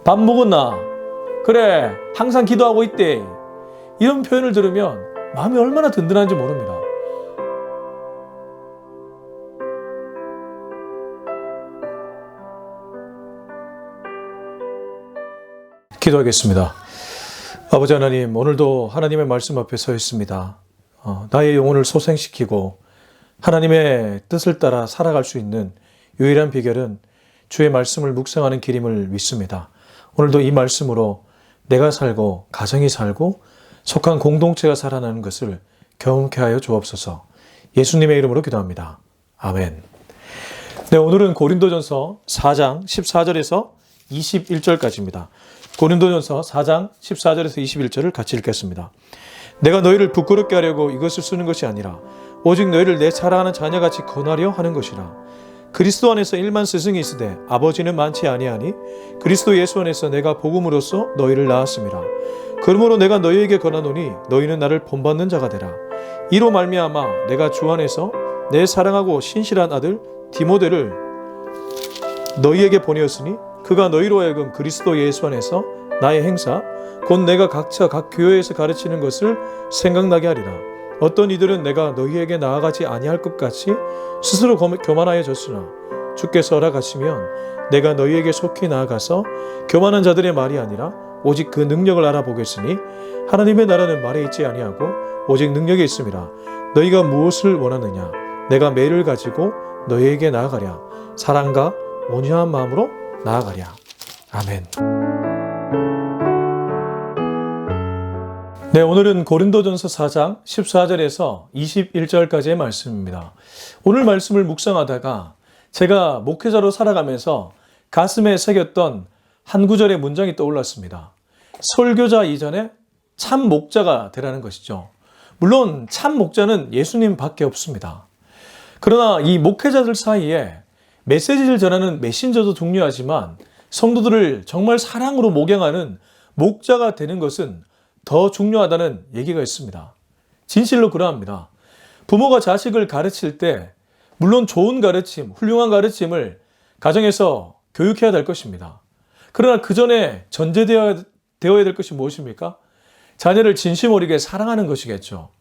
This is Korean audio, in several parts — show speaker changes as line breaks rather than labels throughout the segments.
밥 먹었나? 그래, 항상 기도하고 있대. 이런 표현을 들으면 마음이 얼마나 든든한지 모릅니다. 기도하겠습니다. 아버지 하나님, 오늘도 하나님의 말씀 앞에 서 있습니다. 나의 영혼을 소생시키고 하나님의 뜻을 따라 살아갈 수 있는 유일한 비결은 주의 말씀을 묵상하는 길임을 믿습니다. 오늘도 이 말씀으로 내가 살고 가정이 살고 속한 공동체가 살아나는 것을 경험케 하여 주옵소서. 예수님의 이름으로 기도합니다. 아멘. 네, 오늘은 고린도전서 4장 14절에서 21절까지입니다. 고린도전서 4장 14절에서 21절을 같이 읽겠습니다. 내가 너희를 부끄럽게 하려고 이것을 쓰는 것이 아니라 오직 너희를 내 사랑하는 자녀같이 권하려 하는 것이라. 그리스도 안에서 일만 스승이 있으되 아버지는 많지 아니하니 그리스도 예수 안에서 내가 복음으로써 너희를 낳았음이라. 그러므로 내가 너희에게 권하노니 너희는 나를 본받는 자가 되라. 이로 말미암아 내가 주 안에서 내 사랑하고 신실한 아들 디모데를 너희에게 보내었으니 그가 너희로 하여금 그리스도 예수 안에서 나의 행사 곧 내가 각자 각 교회에서 가르치는 것을 생각나게 하리라. 어떤 이들은 내가 너희에게 나아가지 아니할 것 같이 스스로 교만하여졌으나 주께서 허락하시면 내가 너희에게 속히 나아가서 교만한 자들의 말이 아니라 오직 그 능력을 알아보겠으니 하나님의 나라는 말에 있지 아니하고 오직 능력에 있음이라. 너희가 무엇을 원하느냐? 내가 매를 가지고 너희에게 나아가랴. 사랑과 온유한 마음으로 나아가랴. 아멘. 네, 오늘은 고린도전서 4장 14절에서 21절까지의 말씀입니다. 오늘 말씀을 묵상하다가 제가 목회자로 살아가면서 가슴에 새겼던 한 구절의 문장이 떠올랐습니다. 설교자 이전에 참 목자가 되라는 것이죠. 물론 참 목자는 예수님밖에 없습니다. 그러나 이 목회자들 사이에 메시지를 전하는 메신저도 중요하지만 성도들을 정말 사랑으로 목양하는 목자가 되는 것은 더 중요하다는 얘기가 있습니다. 진실로 그러합니다. 부모가 자식을 가르칠 때 물론 좋은 가르침, 훌륭한 가르침을 가정에서 교육해야 될 것입니다. 그러나 그 전에 전제되어야 될 것이 무엇입니까? 자녀를 진심 어리게 사랑하는 것이겠죠.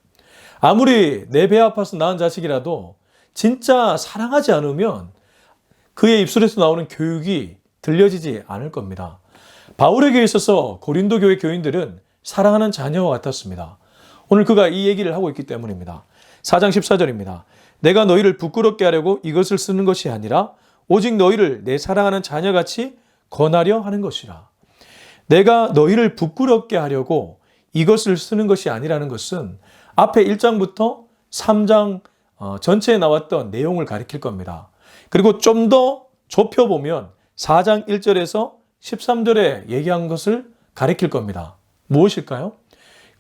아무리 내 배 아파서 낳은 자식이라도 진짜 사랑하지 않으면 그의 입술에서 나오는 교육이 들려지지 않을 겁니다. 바울에게 있어서 고린도 교회 교인들은 사랑하는 자녀와 같았습니다. 오늘 그가 이 얘기를 하고 있기 때문입니다. 4장 14절입니다. 내가 너희를 부끄럽게 하려고 이것을 쓰는 것이 아니라 오직 너희를 내 사랑하는 자녀같이 권하려 하는 것이라. 내가 너희를 부끄럽게 하려고 이것을 쓰는 것이 아니라는 것은 앞에 1장부터 3장 전체에 나왔던 내용을 가리킬 겁니다. 그리고 좀 더 좁혀보면 4장 1절에서 13절에 얘기한 것을 가리킬 겁니다. 무엇일까요?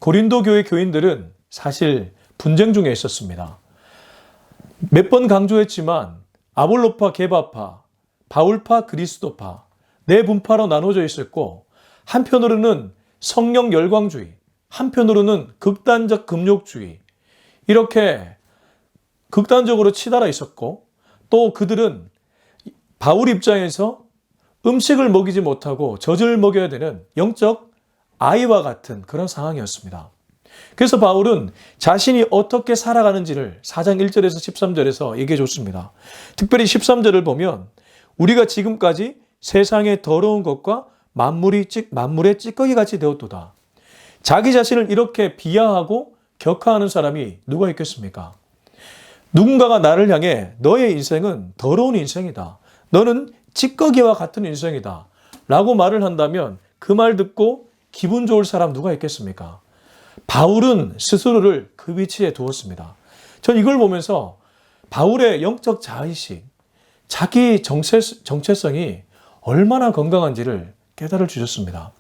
고린도 교회 교인들은 사실 분쟁 중에 있었습니다. 몇 번 강조했지만 아볼로파, 게바파, 바울파, 그리스도파 네 분파로 나눠져 있었고 한편으로는 성령 열광주의, 한편으로는 극단적 금욕주의 이렇게 극단적으로 치달아 있었고 또 그들은 바울 입장에서 음식을 먹이지 못하고 젖을 먹여야 되는 영적 아이와 같은 그런 상황이었습니다. 그래서 바울은 자신이 어떻게 살아가는지를 4장 1절에서 13절에서 얘기해 줬습니다. 특별히 13절을 보면 우리가 지금까지 세상의 더러운 것과 만물의 찌꺼기같이 되었도다. 자기 자신을 이렇게 비하하고 격하하는 사람이 누가 있겠습니까? 누군가가 나를 향해 너의 인생은 더러운 인생이다. 너는 찌꺼기와 같은 인생이다. 라고 말을 한다면 그 말 듣고 기분 좋을 사람 누가 있겠습니까? 바울은 스스로를 그 위치에 두었습니다. 전 이걸 보면서 바울의 영적 자의식, 자기 정체성이 얼마나 건강한지를 깨달아 주셨습니다.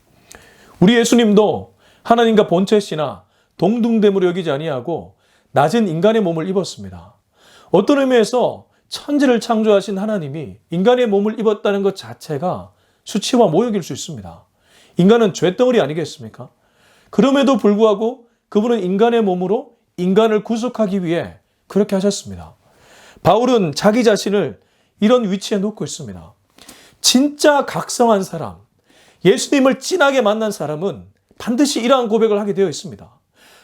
우리 예수님도 하나님과 본체시나 동등됨으로 여기지 아니하고 낮은 인간의 몸을 입었습니다. 어떤 의미에서 천지를 창조하신 하나님이 인간의 몸을 입었다는 것 자체가 수치와 모욕일 수 있습니다. 인간은 죄덩어리 아니겠습니까? 그럼에도 불구하고 그분은 인간의 몸으로 인간을 구속하기 위해 그렇게 하셨습니다. 바울은 자기 자신을 이런 위치에 놓고 있습니다. 진짜 각성한 사람, 예수님을 진하게 만난 사람은 반드시 이러한 고백을 하게 되어 있습니다.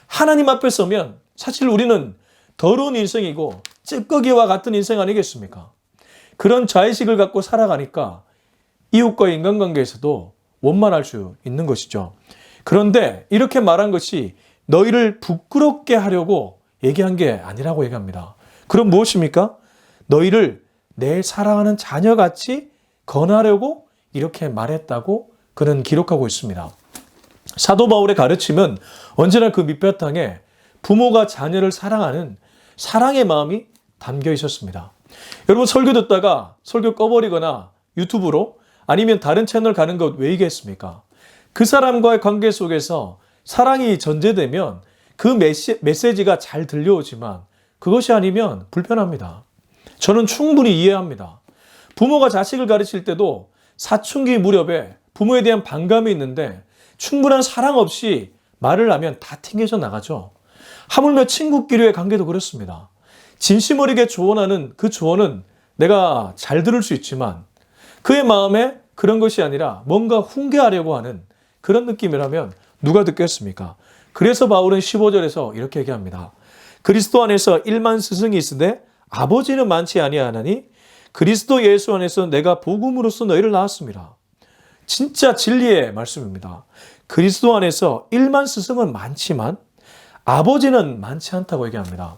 하나님 앞에 서면 사실 우리는 더러운 인생이고 찌꺼기와 같은 인생 아니겠습니까? 그런 자의식을 갖고 살아가니까 이웃과의 인간관계에서도 원만할 수 있는 것이죠. 그런데 이렇게 말한 것이 너희를 부끄럽게 하려고 얘기한 게 아니라고 얘기합니다. 그럼 무엇입니까? 너희를 내 사랑하는 자녀같이 권하려고 이렇게 말했다고 그는 기록하고 있습니다. 사도 바울의 가르침은 언제나 그 밑바탕에 부모가 자녀를 사랑하는 사랑의 마음이 담겨 있었습니다. 여러분 설교 듣다가 설교 꺼버리거나 유튜브로 아니면 다른 채널 가는 것 왜 이겠습니까? 그 사람과의 관계 속에서 사랑이 전제되면 그 메시지가 잘 들려오지만 그것이 아니면 불편합니다. 저는 충분히 이해합니다. 부모가 자식을 가르칠 때도 사춘기 무렵에 부모에 대한 반감이 있는데 충분한 사랑 없이 말을 하면 다 튕겨져 나가죠. 하물며 친구끼리의 관계도 그렇습니다. 진심 어리게 조언하는 그 조언은 내가 잘 들을 수 있지만 그의 마음에 그런 것이 아니라 뭔가 훈계하려고 하는 그런 느낌이라면 누가 듣겠습니까? 그래서 바울은 15절에서 이렇게 얘기합니다. 그리스도 안에서 1만 스승이 있으되 아버지는 많지 아니하나니 그리스도 예수 안에서 내가 복음으로써 너희를 낳았습니다. 진짜 진리의 말씀입니다. 그리스도 안에서 1만 스승은 많지만 아버지는 많지 않다고 얘기합니다.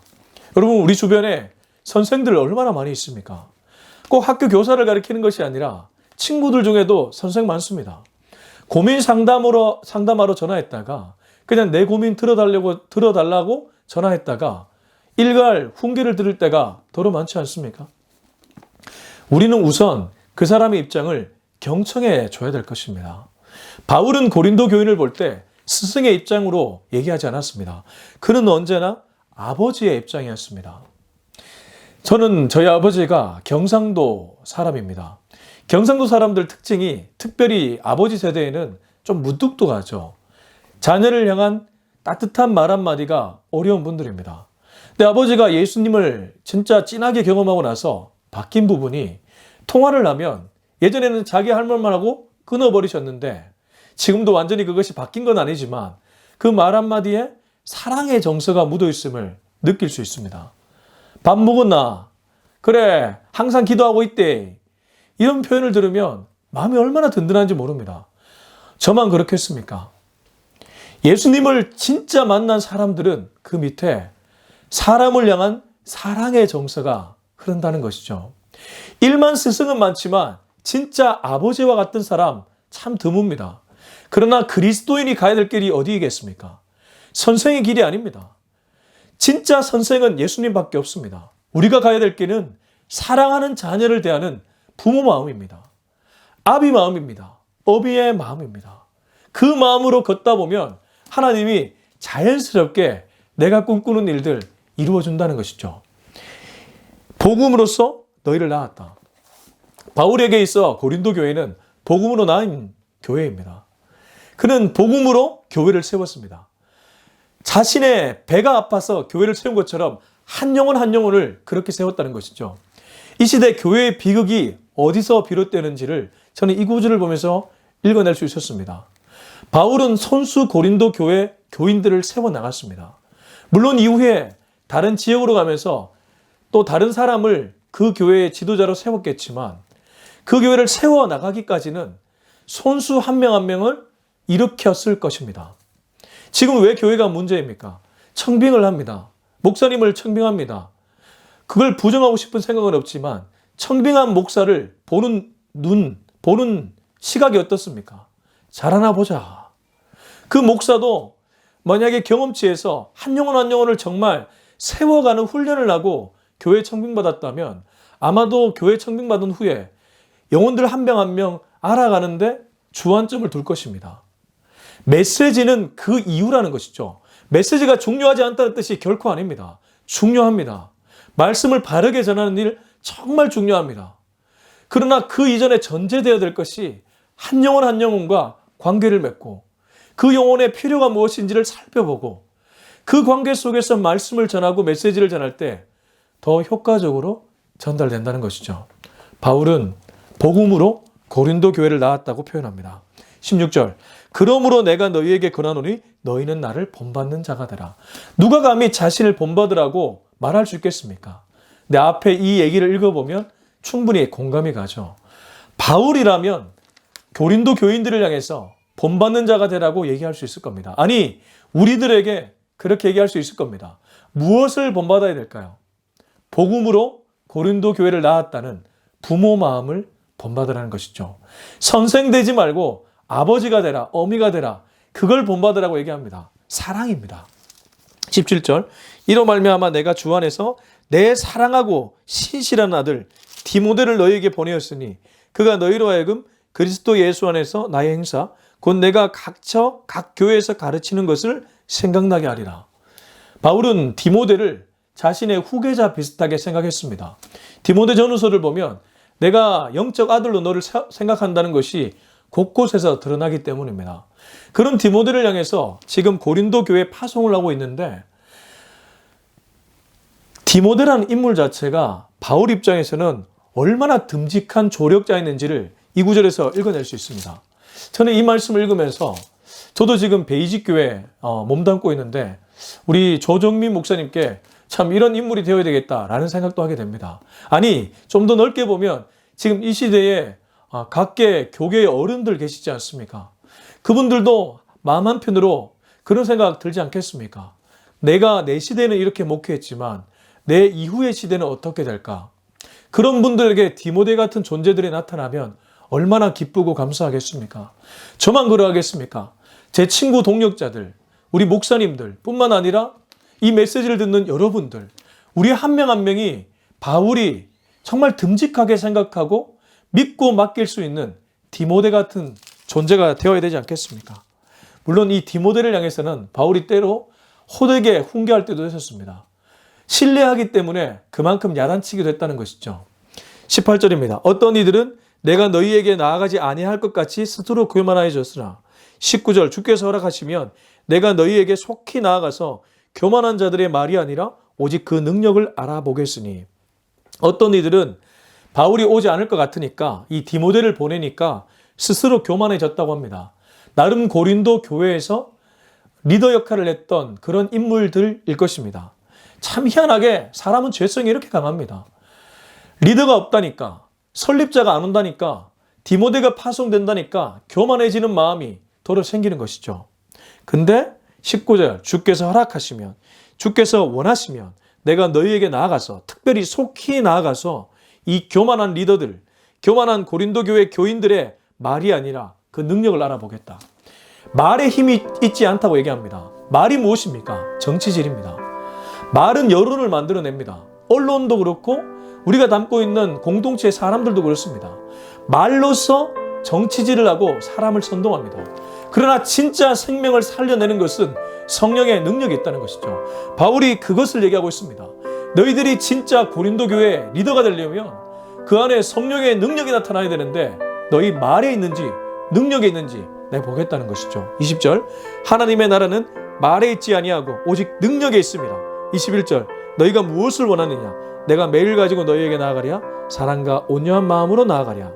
여러분 우리 주변에 선생들 얼마나 많이 있습니까? 꼭 학교 교사를 가르치는 것이 아니라 친구들 중에도 선생 많습니다. 고민 상담하러 전화했다가 그냥 내 고민 들어달라고 전화했다가 일갈 훈계를 들을 때가 더러 많지 않습니까? 우리는 우선 그 사람의 입장을 경청해 줘야 될 것입니다. 바울은 고린도 교인을 볼 때 스승의 입장으로 얘기하지 않았습니다. 그는 언제나 아버지의 입장이었습니다. 저는 저희 아버지가 경상도 사람입니다. 경상도 사람들 특징이 특별히 아버지 세대에는 좀 무뚝뚝하죠. 자녀를 향한 따뜻한 말 한마디가 어려운 분들입니다. 근데 아버지가 예수님을 진짜 진하게 경험하고 나서 바뀐 부분이 통화를 하면 예전에는 자기 할 말만 하고 끊어버리셨는데 지금도 완전히 그것이 바뀐 건 아니지만 그 말 한마디에 사랑의 정서가 묻어있음을 느낄 수 있습니다. 밥 먹었나? 그래, 항상 기도하고 있대. 이런 표현을 들으면 마음이 얼마나 든든한지 모릅니다. 저만 그렇겠습니까? 예수님을 진짜 만난 사람들은 그 밑에 사람을 향한 사랑의 정서가 흐른다는 것이죠. 1만 스승은 많지만 진짜 아버지와 같은 사람 참 드뭅니다. 그러나 그리스도인이 가야 될 길이 어디이겠습니까? 선생의 길이 아닙니다. 진짜 선생은 예수님밖에 없습니다. 우리가 가야 될 길은 사랑하는 자녀를 대하는 부모 마음입니다. 아비 마음입니다. 어비의 마음입니다. 그 마음으로 걷다 보면 하나님이 자연스럽게 내가 꿈꾸는 일들 이루어준다는 것이죠. 복음으로써 너희를 낳았다. 바울에게 있어 고린도 교회는 복음으로 낳은 교회입니다. 그는 복음으로 교회를 세웠습니다. 자신의 배가 아파서 교회를 세운 것처럼 한 영혼 한 영혼을 그렇게 세웠다는 것이죠. 이 시대 교회의 비극이 어디서 비롯되는지를 저는 이 구절을 보면서 읽어낼 수 있었습니다. 바울은 손수 고린도 교회 교인들을 세워나갔습니다. 물론 이후에 다른 지역으로 가면서 또 다른 사람을 그 교회의 지도자로 세웠겠지만 그 교회를 세워나가기까지는 손수 한 명 한 명을 일으켰을 것입니다. 지금 왜 교회가 문제입니까? 청빙을 합니다. 목사님을 청빙합니다. 그걸 부정하고 싶은 생각은 없지만 청빙한 목사를 보는 눈, 보는 시각이 어떻습니까? 잘하나 보자. 그 목사도 만약에 경험치에서 한 영혼 한 영혼을 정말 세워가는 훈련을 하고 교회 청빙받았다면 아마도 교회 청빙받은 후에 영혼들 한 명 한 명 알아가는데 주안점을 둘 것입니다. 메시지는 그 이유라는 것이죠. 메시지가 중요하지 않다는 뜻이 결코 아닙니다. 중요합니다. 말씀을 바르게 전하는 일 정말 중요합니다. 그러나 그 이전에 전제되어야 될 것이 한 영혼 한 영혼과 관계를 맺고 그 영혼의 필요가 무엇인지를 살펴보고 그 관계 속에서 말씀을 전하고 메시지를 전할 때 더 효과적으로 전달된다는 것이죠. 바울은 복음으로 고린도 교회를 낳았다고 표현합니다. 16절. 그러므로 내가 너희에게 권하노니 너희는 나를 본받는 자가 되라. 누가 감히 자신을 본받으라고 말할 수 있겠습니까? 내 앞에 이 얘기를 읽어보면 충분히 공감이 가죠. 바울이라면 고린도 교인들을 향해서 본받는 자가 되라고 얘기할 수 있을 겁니다. 아니, 우리들에게 그렇게 얘기할 수 있을 겁니다. 무엇을 본받아야 될까요? 복음으로 고린도 교회를 낳았다는 부모 마음을 본받으라는 것이죠. 선생 되지 말고 아버지가 되라, 어미가 되라, 그걸 본받으라고 얘기합니다. 사랑입니다. 17절. 이로 말미암아 내가 주 안에서 내 사랑하고 신실한 아들 디모데를 너희에게 보내었으니 그가 너희로 하여금 그리스도 예수 안에서 나의 행사 곧 내가 각 교회에서 가르치는 것을 생각나게 하리라. 바울은 디모데를 자신의 후계자 비슷하게 생각했습니다. 디모데 전후서를 보면 내가 영적 아들로 너를 생각한다는 것이 곳곳에서 드러나기 때문입니다. 그런 디모데를 향해서 지금 고린도 교회 파송을 하고 있는데 디모데라는 인물 자체가 바울 입장에서는 얼마나 듬직한 조력자였는지를 이 구절에서 읽어낼 수 있습니다. 저는 이 말씀을 읽으면서 저도 지금 베이직 교회에 몸담고 있는데 우리 조정민 목사님께 참 이런 인물이 되어야 되겠다라는 생각도 하게 됩니다. 아니, 좀 더 넓게 보면 지금 이 시대에 각계 교계의 어른들 계시지 않습니까? 그분들도 마음 한편으로 그런 생각 들지 않겠습니까? 내가 내 시대는 이렇게 목회했지만 내 이후의 시대는 어떻게 될까? 그런 분들에게 디모데 같은 존재들이 나타나면 얼마나 기쁘고 감사하겠습니까? 저만 그러하겠습니까? 제 친구 동역자들, 우리 목사님들 뿐만 아니라 이 메시지를 듣는 여러분들, 우리 한 명 한 명이 바울이 정말 듬직하게 생각하고 믿고 맡길 수 있는 디모데 같은 존재가 되어야 되지 않겠습니까? 물론 이 디모데를 향해서는 바울이 때로 호되게 훈계할 때도 있었습니다. 신뢰하기 때문에 그만큼 야단치기도 했다는 것이죠. 18절입니다. 어떤 이들은 내가 너희에게 나아가지 아니할 것 같이 스스로 교만하여졌으나 19절 주께서 허락하시면 내가 너희에게 속히 나아가서 교만한 자들의 말이 아니라 오직 그 능력을 알아보겠으니 어떤 이들은 바울이 오지 않을 것 같으니까 이 디모데를 보내니까 스스로 교만해졌다고 합니다. 나름 고린도 교회에서 리더 역할을 했던 그런 인물들일 것입니다. 참 희한하게 사람은 죄성이 이렇게 강합니다. 리더가 없다니까, 설립자가 안 온다니까, 디모데가 파송된다니까 교만해지는 마음이 도로 생기는 것이죠. 근데 19절 주께서 허락하시면, 주께서 원하시면 내가 너희에게 나아가서, 특별히 속히 나아가서 이 교만한 리더들, 교만한 고린도 교회 교인들의 말이 아니라 그 능력을 알아보겠다. 말에 힘이 있지 않다고 얘기합니다. 말이 무엇입니까? 정치질입니다. 말은 여론을 만들어냅니다. 언론도 그렇고 우리가 담고 있는 공동체의 사람들도 그렇습니다. 말로서 정치질을 하고 사람을 선동합니다. 그러나 진짜 생명을 살려내는 것은 성령의 능력이 있다는 것이죠. 바울이 그것을 얘기하고 있습니다. 너희들이 진짜 고린도 교회의 리더가 되려면 그 안에 성령의 능력이 나타나야 되는데 너희 말에 있는지 능력에 있는지 내가 보겠다는 것이죠. 20절 하나님의 나라는 말에 있지 아니하고 오직 능력에 있습니다. 21절 너희가 무엇을 원하느냐 내가 매일 가지고 너희에게 나아가랴 사랑과 온유한 마음으로 나아가랴.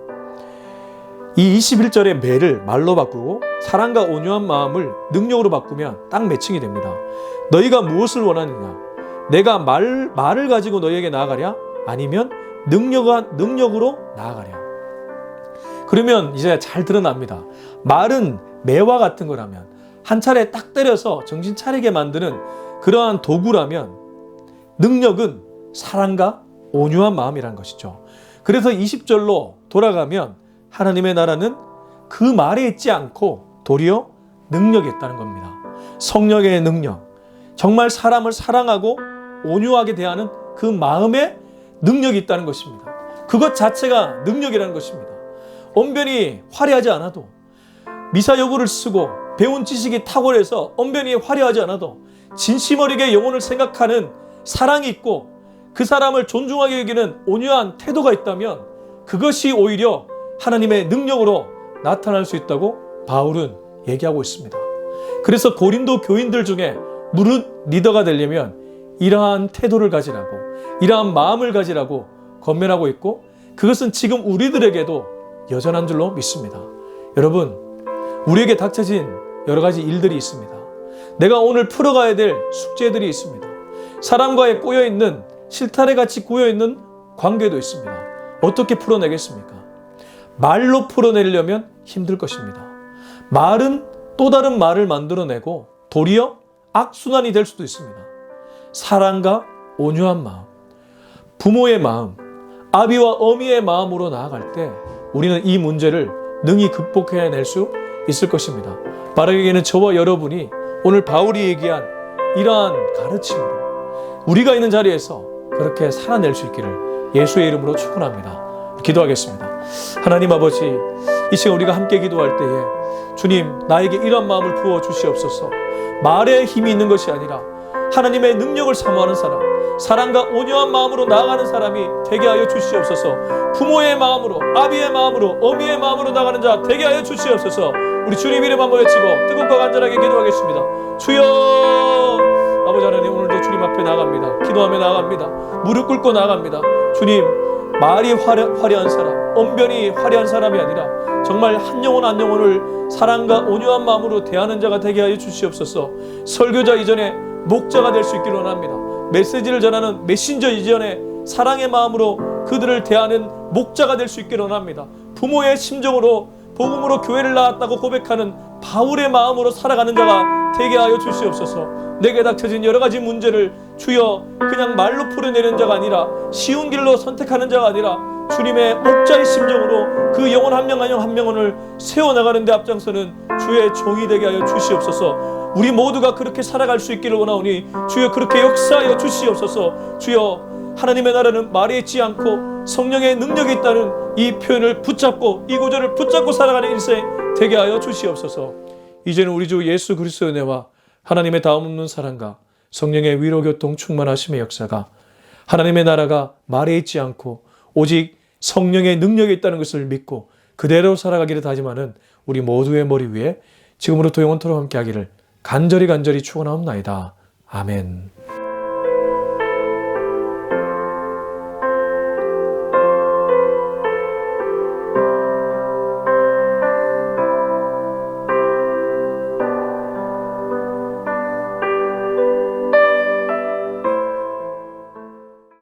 이 21절의 매를 말로 바꾸고 사랑과 온유한 마음을 능력으로 바꾸면 딱 매칭이 됩니다. 너희가 무엇을 원하느냐 내가 말을 가지고 너희에게 나아가랴 아니면 능력으로 나아가랴. 그러면 이제 잘 드러납니다. 말은 매와 같은 거라면 한 차례 딱 때려서 정신 차리게 만드는 그러한 도구라면 능력은 사랑과 온유한 마음이라는 것이죠. 그래서 20절로 돌아가면 하나님의 나라는 그 말에 있지 않고 도리어 능력이 있다는 겁니다. 성령의 능력, 정말 사람을 사랑하고 온유하게 대하는 그 마음에 능력이 있다는 것입니다. 그것 자체가 능력이라는 것입니다. 언변이 화려하지 않아도 미사여구를 쓰고 배운 지식이 탁월해서 언변이 화려하지 않아도 진심 어리게 영혼을 생각하는 사랑이 있고 그 사람을 존중하게 여기는 온유한 태도가 있다면 그것이 오히려 하나님의 능력으로 나타날 수 있다고 바울은 얘기하고 있습니다. 그래서 고린도 교인들 중에 무릇 리더가 되려면 이러한 태도를 가지라고 이러한 마음을 가지라고 권면하고 있고 그것은 지금 우리들에게도 여전한 줄로 믿습니다. 여러분, 우리에게 닥쳐진 여러 가지 일들이 있습니다. 내가 오늘 풀어가야 될 숙제들이 있습니다. 사람과의 꼬여있는, 실타래 같이 꼬여있는 관계도 있습니다. 어떻게 풀어내겠습니까? 말로 풀어내려면 힘들 것입니다. 말은 또 다른 말을 만들어내고 도리어 악순환이 될 수도 있습니다. 사랑과 온유한 마음, 부모의 마음, 아비와 어미의 마음으로 나아갈 때 우리는 이 문제를 능히 극복해낼 수 있을 것입니다. 바라기에는 저와 여러분이 오늘 바울이 얘기한 이러한 가르침으로 우리가 있는 자리에서 그렇게 살아낼 수 있기를 예수의 이름으로 축원합니다. 기도하겠습니다. 하나님 아버지, 이 시간 우리가 함께 기도할 때에 주님, 나에게 이런 마음을 부어 주시옵소서. 말에 힘이 있는 것이 아니라 하나님의 능력을 사모하는 사람, 사랑과 온유한 마음으로 나아가는 사람이 되게 하여 주시옵소서. 부모의 마음으로, 아비의 마음으로, 어미의 마음으로 나가는 자 되게 하여 주시옵소서. 우리 주님 이름 한번 외치고 뜨겁고 간절하게 기도하겠습니다. 주여! 아버지 하나님, 오늘도 주님 앞에 나갑니다. 기도하며 나갑니다. 무릎 꿇고 나갑니다. 주님, 말이 화려한 사람, 언변이 화려한 사람이 아니라 정말 한 영혼 한 영혼을 사랑과 온유한 마음으로 대하는 자가 되게 하여 주시옵소서. 설교자 이전에 목자가 될 수 있기를 원합니다. 메시지를 전하는 메신저 이전에 사랑의 마음으로 그들을 대하는 목자가 될 수 있기를 원합니다. 부모의 심정으로 복음으로 교회를 나왔다고 고백하는 바울의 마음으로 살아가는 자가 되게 하여 주시옵소서. 내게 닥쳐진 여러 가지 문제를 주여 그냥 말로 풀어내는 자가 아니라 쉬운 길로 선택하는 자가 아니라 주님의 목자의 심정으로 그 영혼 한 명 한 명을 세워나가는 데 앞장서는 주의 종이 되게 하여 주시옵소서. 우리 모두가 그렇게 살아갈 수 있기를 원하오니 주여 그렇게 역사하여 주시옵소서. 주여, 하나님의 나라는 말에 있지 않고 성령의 능력이 있다는 이 표현을 붙잡고 이 구절을 붙잡고 살아가는 일생 되게 하여 주시옵소서. 이제는 우리 주 예수 그리스도의 은혜와 하나님의 다음없는 사랑과 성령의 위로교통 충만하심의 역사가 하나님의 나라가 말에 있지 않고 오직 성령의 능력이 있다는 것을 믿고 그대로 살아가기를 다짐하는 우리 모두의 머리 위에 지금으로부터 영원토록 함께 하기를 간절히 축원하옵나이다. 아멘.